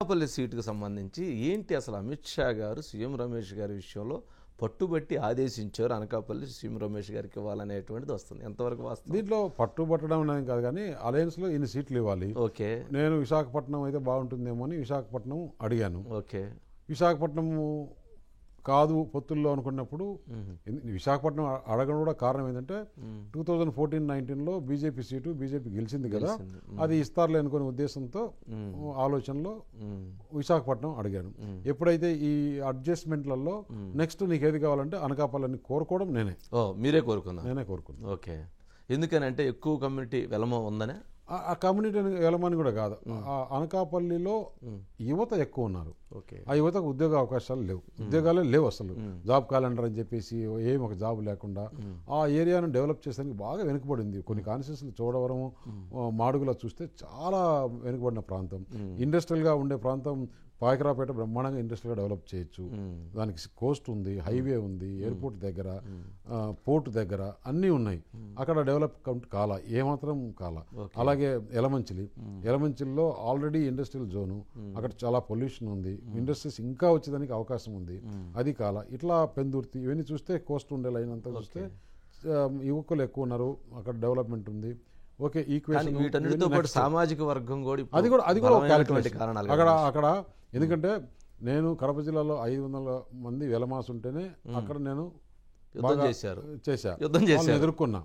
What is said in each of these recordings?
అనకాపల్లి సీటుకు సంబంధించి ఏంటి అసలు అమిత్ షా గారు సీఎం రమేష్ గారి విషయంలో పట్టుబట్టి ఆదేశించారు అనకాపల్లి సీఎం రమేష్ గారికి ఇవ్వాలనేటువంటిది వస్తుంది. ఎంతవరకు వాస్తవం? దీంట్లో పట్టుబట్టడం అనేది కాదు, కానీ అలయన్స్లో ఇన్ని సీట్లు ఇవ్వాలి. ఓకే, నేను విశాఖపట్నం అయితే బాగుంటుందేమో అని విశాఖపట్నం అడిగాను. ఓకే, విశాఖపట్నం కాదు పొత్తుల్లో అనుకున్నప్పుడు విశాఖపట్నం అడగడం కూడా కారణం ఏంటంటే 2014-19లో బీజేపీ సీటు బీజేపీ గెలిచింది కదా, అది ఇస్తారులే అనుకునే ఉద్దేశంతో ఆలోచనలో విశాఖపట్నం అడిగాను. ఎప్పుడైతే ఈ అడ్జస్ట్మెంట్లలో నెక్స్ట్ నీకు ఏది కావాలంటే అనకాపల్లిని కోరుకోవడం మీరే కోరుకున్నా? నేనే కోరుకున్నాను. ఓకే, ఎందుకని అంటే ఎక్కువ కమ్యూనిటీ వెలమ ఉందనే? ఆ కమ్యూనిటీ వెళ్ళమని కూడా కాదు, ఆ అనకాపల్లిలో యువత ఎక్కువ ఉన్నారు. ఆ యువతకు ఉద్యోగ అవకాశాలు లేవు, ఉద్యోగాలే లేవు అసలు. జాబ్ క్యాలెండర్ అని చెప్పేసి ఏం ఒక జాబ్ లేకుండా ఆ ఏరియాను డెవలప్ చేసేందుకు బాగా వెనుకబడింది. కొన్ని కాన్స్టిట్యూన్సీలు చూడవరం, మాడుగుల చూస్తే చాలా వెనుకబడిన ప్రాంతం. ఇండస్ట్రియల్గా ఉండే ప్రాంతం పాయకరాపేట బ్రహ్మాండంగా ఇండస్ట్రీగా డెవలప్ చేయొచ్చు. దానికి కోస్ట్ ఉంది, హైవే ఉంది, ఎయిర్పోర్ట్ దగ్గర, పోర్ట్ దగ్గర అన్నీ ఉన్నాయి. అక్కడ డెవలప్ కాల, ఏమాత్రం కాల. అలాగే ఎలమంచిలిలో ఆల్రెడీ ఇండస్ట్రియల్ జోను, అక్కడ చాలా పొల్యూషన్ ఉంది, ఇండస్ట్రీస్ ఇంకా వచ్చేదానికి అవకాశం ఉంది, అది కాల. ఇట్లా పెందుర్తి ఇవన్నీ చూస్తే కోస్ట్ ఉండే లైన్ అంతా చూస్తే యువకులు ఎక్కువ ఉన్నారు, అక్కడ డెవలప్మెంట్ ఉంది. ఓకే, ఈక్వేషన్ సామాజిక వర్గం కూడా అది కూడా అక్కడ ఎందుకంటే నేను కడప జిల్లాలో 500 మంది వెలమాస్ ఉంటేనే అక్కడ నేను చేశాను, ఎదుర్కొన్నా.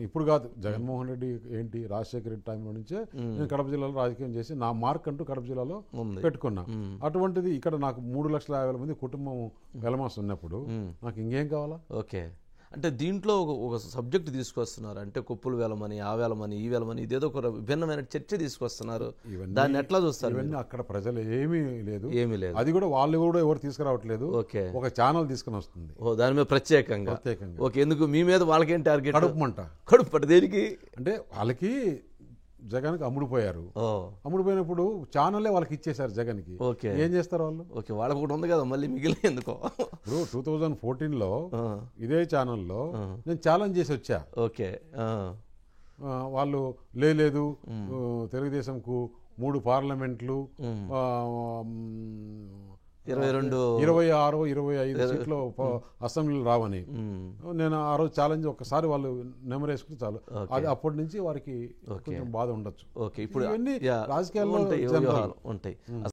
ఇప్పుడు కాదు, జగన్మోహన్ రెడ్డి ఏంటి రాజశేఖర రెడ్డి టైంలో నుంచే నేను కడప జిల్లాలో రాజకీయం చేసి నా మార్క్ అంటూ కడప జిల్లాలో పెట్టుకున్నా. అటువంటిది ఇక్కడ నాకు 3,50,000 మంది కుటుంబం వెలమాస్ ఉన్నప్పుడు నాకు ఇంకేం కావాలా? ఓకే, అంటే దీంట్లో ఒక సబ్జెక్ట్ తీసుకొస్తున్నారు, అంటే కుప్పులు వేలమని, ఆ వేలమని, ఈ వేలమని, ఇదేదో ఒక విభిన్నమైన చర్చ తీసుకొస్తున్నారు. దాన్ని ఎట్లా చూస్తారు? ఇవన్నీ అక్కడ ప్రజలు ఏమీ లేదు. అది కూడా వాళ్ళు కూడా ఎవరు తీసుకురావట్లేదు. ఓకే, ఒక ఛానల్ తీసుకుని వస్తుంది దాని మీద ప్రత్యేకంగా. ఓకే, ఎందుకు మీ మీద వాళ్ళకేం టార్గెట్? కడుపు దేనికి అంటే వాళ్ళకి జగన్కి అమ్ముడుపోయారు. అమ్ముడుపోయినప్పుడు ఛానల్లే వాళ్ళకి ఇచ్చేశారు జగన్కి. ఏం చేస్తారు వాళ్ళు? ఓకే, వాళ్ళకు కూడా ఉంది కదా మళ్ళీ మిగిలిన ఎందుకో. ఇప్పుడు 2014లో ఇదే ఛానల్లో నేను ఛాలెంజ్ చేసి వచ్చా. ఓకే, వాళ్ళు లేదు తెలుగుదేశంకు 3 పార్లమెంట్లు, 26-25 సీట్లు అసెంబ్లీలు రావని నేను ఆ రోజు ఛాలెంజ్ ఒక్కసారి వాళ్ళు నెమరేసుకుని చాలు. అది అప్పటి నుంచి వారికి కొంచెం బాధ ఉండొచ్చు. ఇప్పుడు రాజకీయాల్లో ఉంటాయి.